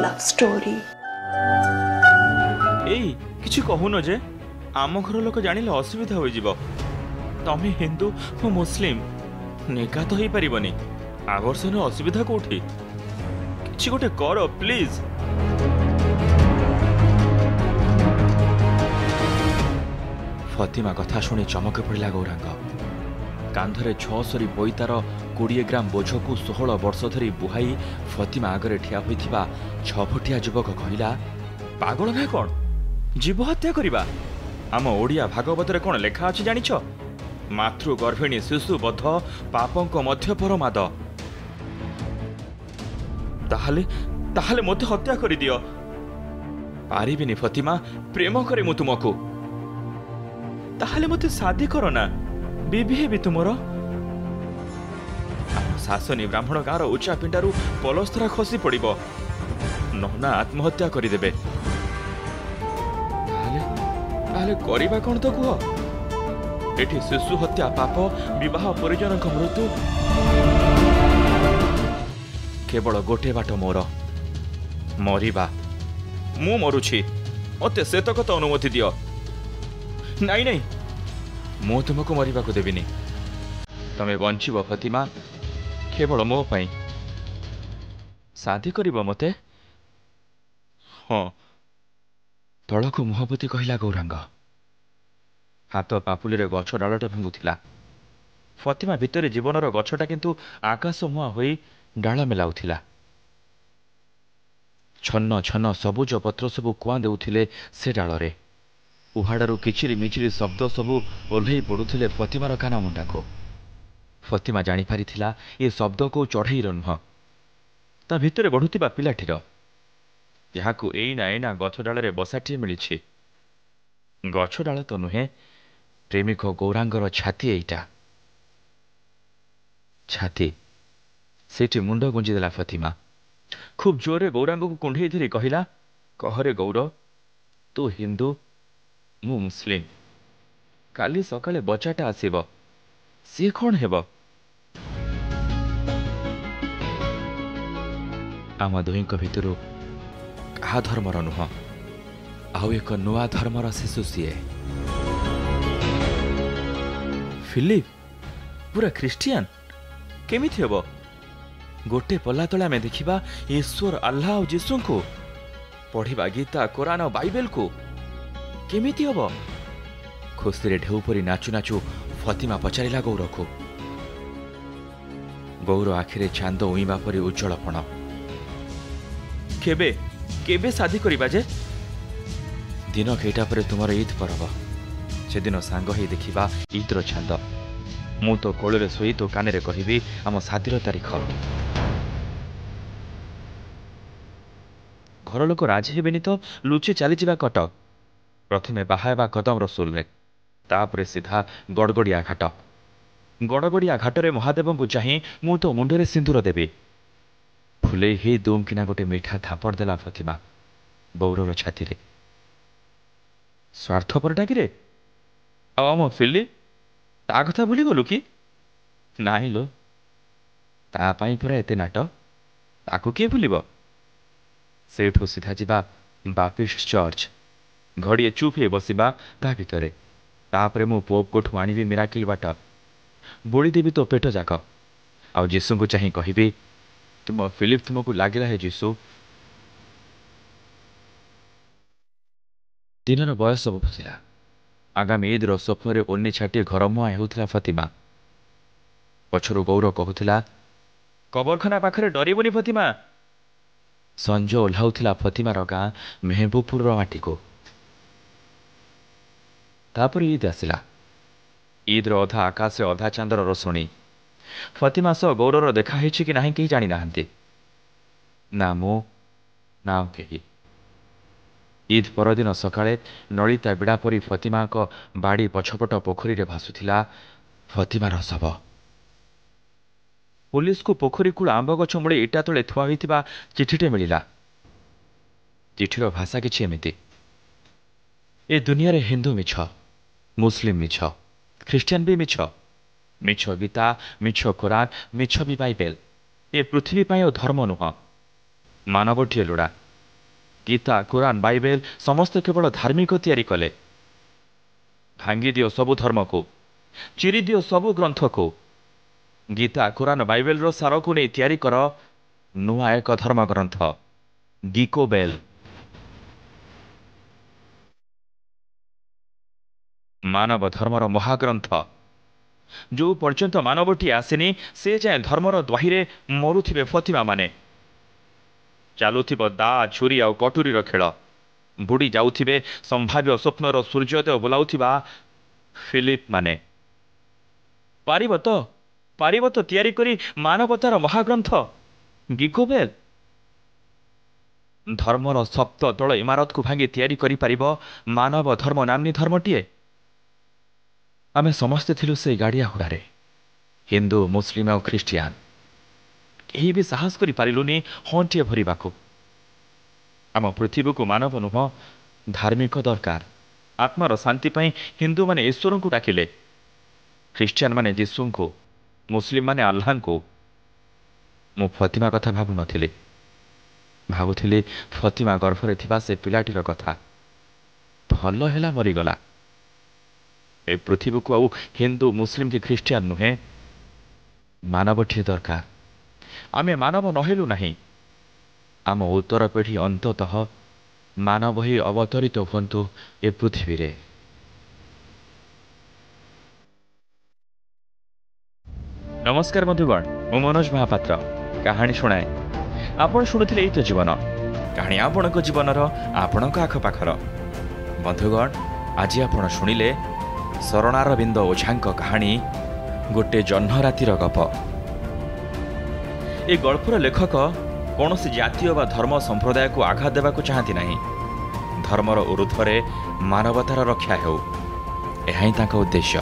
love story. ଏଇ କିଛି କହୁନ ଯେ ଆମ ଘର ଲୋକ ଜାଣିଲେ ଅସୁବିଧା ହୋଇଯିବ। ତମେ ହିନ୍ଦୁ ମୁଁ ମୁସଲିମ, ନିକା ତ ହେଇପାରିବନି। ଆବର୍ଷଣ ଅସୁବିଧା କୋଉଠି? କିଛି ଗୋଟେ କର ପ୍ଲିଜ। ଫତିମା କଥା ଶୁଣି ଚମକ ପଡ଼ିଲା ଗୌରାଙ୍ଗ। କାନ୍ଧରେ 6 ବୋଇତାର 20 ଗ୍ରାମ ବୋଝକୁ 16 ବର୍ଷ ଧରି ବୁହାଇ ଫତିମା ଆଗରେ ଠିଆ ହୋଇଥିବା 6 ଫୁଟିଆ ଯୁବକ କହିଲା, ପାଗଳ ନା କଣ? ଜୀବ ହତ୍ୟା କରିବା? ଆମ ଓଡ଼ିଆ ଭାଗବତରେ କଣ ଲେଖା ଅଛି ଜାଣିଛ? ମାତୃ ଗର୍ଭିଣୀ ଶିଶୁ ବଧ ପାପଙ୍କ ମଧ୍ୟ ପରମାଦ। ତାହେଲେ ମୋତେ ହତ୍ୟା କରିଦିଅ। ପାରିବିନି ଫତିମା, ପ୍ରେମ କରେ ମୁଁ ତୁମକୁ। ତାହେଲେ ମୋତେ ଶାଦି କର ନା, ବିବି ହେବି ତୁମର। ଶାସନୀ ବ୍ରାହ୍ମଣ ଗାଁର ଉଚ୍ଚା ପିଣ୍ଡାରୁ ପଲସ୍ତରା ଖସି ପଡ଼ିବ, ନନା ଆତ୍ମହତ୍ୟା କରିଦେବେ। ତାହେଲେ କରିବା କଣ ତ କୁହ? ଏଠି ଶିଶୁ ହତ୍ୟା ପାପ, ବିବାହ ପରିଜନଙ୍କ ମୃତ୍ୟୁ। କେବଳ ଗୋଟେ ବାଟ ମୋର, ମରିବା। ମୁଁ ମରୁଛି, ମତେ ସେତକ ତ ଅନୁମତି ଦିଅ। ନାଇଁ, ମୁଁ ତୁମକୁ ମରିବାକୁ ଦେବିନି। ତମେ ବଞ୍ଚିବ ଫତିମା, କେବଳ ମୋ ପାଇଁ। ଶାଦି କରିବ ମତେ? ହଁ, ତଳକୁ ମୁହଁ ପୋତି କହିଲା ଗୌରାଙ୍ଗ। ହାତ ପାପୁଲିରେ ଗଛ ଡାଳଟା ଭାଙ୍ଗୁଥିଲା। ଫତିମା ଭିତରେ ଜୀବନର ଗଛଟା କିନ୍ତୁ ଆକାଶ ମୁହାଁ ହୋଇ ଡାଳ ମେଲାଉଥିଲା। ଛନ୍ନ ଛନ୍ନ ସବୁଜ ପତ୍ର ସବୁ କୁଆଁ ଦେଉଥିଲେ ସେ ଡାଳରେ। ଉହାଡ଼ରୁ କିଚିରି ମିଚିରି ଶବ୍ଦ ସବୁ ଓହ୍ଲେଇ ପଡ଼ୁଥିଲେ ଫତିମାର କାନ ମୁଣ୍ଡାକୁ। ଫତିମା ଜାଣିପାରିଥିଲା ଏ ଶବ୍ଦ କୋଉ ଚଢ଼େଇର ନୁହଁ, ତା ଭିତରେ ବଢ଼ୁଥିବା ପିଲାଟିର, ଯାହାକୁ ଏଇନା ଗଛ ଡାଳରେ ବସାଟିଏ ମିଳିଛି। ଗଛ ଡାଳ ତ ନୁହେଁ, ପ୍ରେମିକ ଗୌରାଙ୍ଗର ଛାତି ଏଇଟା। ଛାତି, ସେଇଠି ମୁଣ୍ଡ ଗୁଞ୍ଜିଦେଲା ଫତିମା। ଖୁବ୍ ଜୋରରେ ଗୌରାଙ୍ଗକୁ କୁଣ୍ଢେଇ ଧରି କହିଲା, କହରେ ଗୌର, ତୁ ହିନ୍ଦୁ, ମୁଁ ମୁସଲିମ। କାଲି ସକାଳେ ବଚାଟା ଆସିବ, ସିଏ କଣ ହେବ? ଆମ ଦୁହିଁଙ୍କ ଭିତରୁ କାହା ଧର୍ମର ନୁହଁ, ଆଉ ଏକ ନୂଆ ଧର୍ମର ଶିଶୁ ସିଏ। ଫିଲିପ ପୁରା ଖ୍ରୀଷ୍ଟିଆନ? କେମିତି ହେବ? ଗୋଟେ ପଲ୍ଲା ତଳେ ଆମେ ଦେଖିବା ଈଶ୍ୱର, ଆଲ୍ଲାହ ଆଉ ଯୀଶୁଙ୍କୁ, ପଢ଼ିବା ଗୀତା, କୋରାନ, ବାଇବେଲକୁ। କେମିତି ହେବ? ଖୁସିରେ ଢେଉ ପରି ନାଚୁ ନାଚୁ ଫତିମା ପଚାରିଲା ଗୌରକୁ। ଗୌର ଆଖିରେ ଚାନ୍ଦ ଉଇଁବା ପରି ଉଜ୍ଜଳପଣ। କେବେ ଶାଦି କରିବା ଯେ? ଦିନ କେଇଟା ପରେ ତୁମର ଇଦ୍ ପରବ, ସେଦିନ ସାଙ୍ଗ ହେଇ ଦେଖିବା ଇଦ୍ର ଚାନ୍ଦ। ମୁଁ ତ କୋଳରେ ଶୋଇ ତୋ କାନରେ କହିବି ଆମ ଶାଦିର ତାରିଖ। ଘର ଲୋକ ରାଜି ହେବେନି ତ ଲୁଚି ଚାଲିଯିବା କଟକ। ପ୍ରଥମେ ବାହା ହେବା କଦମ ରସୁଲରେ, ତାପରେ ସିଧା ଗଡ଼ଗଡ଼ିଆ ଘାଟ। ଗଡ଼ଗଡ଼ିଆ ଘାଟରେ ମହାଦେବଙ୍କୁ ଚାହିଁ ମୁଁ ତ ମୁଣ୍ଡରେ ସିନ୍ଦୁର ଦେବି। ଫୁଲେଇ ହେଇ ଦୁମ୍ କିନା ଗୋଟେ ମିଠା ଥାପଡ଼ ଦେଲା ଫତିମା ଗୌରର ଛାତିରେ। ସ୍ୱାର୍ଥପରଟା କିରେ? ଆଉ ଆମ ଫିଲି, ତା କଥା ଭୁଲିଗଲୁ କି? ନାହିଁ ଲୋ, ତା ପାଇଁ ପୁରା ଏତେ ନାଟ, ତାକୁ କିଏ ଭୁଲିବ? ସେଇଠୁ ସିଧା ଯିବା ବାପିଷ୍ଟ ଚର୍ଚ୍ଚ, ଘଡ଼ିଏ ଚୁପ୍ ହେଇ ବସିବା ତା ଭିତରେ। ତାପରେ ମୁଁ ପୋପଙ୍କଠୁ ଆଣିବି ମିରାକିଲ ୱାଟର, ବୋଳିଦେବି ତୋ ପେଟ ଯାକ, ଆଉ ଯୀଶୁଙ୍କୁ ଚାହିଁ କହିବି, ତୁମ ଫିଲିପ ତୁମକୁ ଲାଗିଲା ହେ ଯୀଶୁ। ଦିନର ବୟସ ଥିଲା। ଆଗାମୀ ଇଦ୍ର ସ୍ୱପ୍ନରେ ଓନି ଛାଟି ଘରମୁହାଁ ହେଉଥିଲା ଫତିମା। ପଛରୁ ଗୌର କହୁଥିଲା, କବରଖାନା ପାଖରେ ଡରିବୁନି ଫତିମା। ସଞ୍ଜ ଓହ୍ଲାଉଥିଲା ଫତିମାର ଗାଁ ମେହବୁବପୁରର ମାଟିକୁ। ତାପରେ ଇଦ୍ ଆସିଲା। ଇଦ୍ର ଅଧା ଆକାଶରେ ଅଧା ଚାନ୍ଦର ରୋଷଣୀ। ଫତିମା ସହ ଗୌରର ଦେଖା ହେଇଛି କି ନାହିଁ କେହି ଜାଣିନାହାନ୍ତି, ନା ମୁଁ ନା ଆଉ କେହି। ଇଦ୍ ପରଦିନ ସକାଳେ ନଳିତା ବିଡ଼ା ପରି ଫତିମାଙ୍କ ବାଡ଼ି ପଛପଟ ପୋଖରୀରେ ଭାସୁଥିଲା ଫତିମାର ଶବ। ପୋଲିସକୁ ପୋଖରୀ କୂଳ ଆମ୍ବ ଗଛ ମୂଳେ ଇଟା ତଳେ ଥୁଆ ହୋଇଥିବା ଚିଠିଟେ ମିଳିଲା। ଚିଠିର ଭାଷା କିଛି ଏମିତି, ଏ ଦୁନିଆରେ ହିନ୍ଦୁ ମିଛ, ମୁସଲିମ ମିଛ, ଖ୍ରୀଷ୍ଟିଆନ ବି ମିଛ, ମିଛ ଗୀତା, ମିଛ କୋରାନ, ମିଛ ବି ବାଇବେଲ। ଏ ପୃଥିବୀ ପାଇଁ ଆଉ ଧର୍ମ ନୁହଁ, ମାନବଟିଏ ଲୋଡ଼ା। गीता कुरान बाइबेल समस्त केवल धार्मिक तैयारी कले। भांगी दियो सबु धर्म को, चिरी दियो सबु ग्रंथ को, गीता कुरान बाइबेल रो सार को नहीं तैयारी कर नुआ एक धर्म ग्रंथ गीकोबेल। मानव धर्मर महाग्रंथ जो पर्यंत मानवटी आसेनी से जाए धर्मर द्वाही मरुथिबे फतिमा माने। चालुथिब दा छुरी आ कटुरी खेल, बुड़ी जाउथिबे संभाव्य स्वप्नर सूर्योदय बोलाउथिबा फिलिप माने। पारिब तो तैयारी करी मानवतार महाग्रंथ गीकोबेल। धर्मर सप्त तल इमारत को भांगी तैयारी करि परिबो मानव धर्म नामनी धर्मटीए। आमे समस्ते थिलु से गाड़िया हुड़ारे, हिंदू मुस्लिम और ख्रिस्टियान। केही भी साहस करि पारिलुनी हंटिए भरिबाकू। आम पृथ्वी को मानव नुह धार्मिक दरकार। आत्मार शांति पाई हिंदू माने ईश्वर को डाकिले, ख्रिस्टियान माने जीसु को, मुस्लिम माने अल्लाह को। मु फतिमा कथा भाबु नथिली, भाबुथिली फतिमा गर्भरे थिबा से पिलाटीर कथा। भल हेला मरीगला। ए पृथ्वी को आउ हिंदू मुस्लिम कि ख्रिस्टियान नुहे, मानवटी दरकार। आमे मानव नहेलु नहीं। आम उत्तर पीढ़ी अंततः मानव ही अवतरित हुंतु ए पृथ्वी रे। नमस्कार बंधुगण, मु मनोज महापात्र कहानी शुणाए। आपण शुणुथिले एई तो जीवन कहानी, आपणक जीवनर आपणक आखपाखर। बंधुगण, आज आपण शुणिले शरणारविंद ओझांक कहानी गोटे जह्न रातिर गप। ए गल्पर लेखक कौन जातीय बा धर्म संप्रदाय को आघात देवा चाहती नहीं। धर्मर ऊर्ध्वरे मानवतार रक्षा हो, यह उद्देश्य।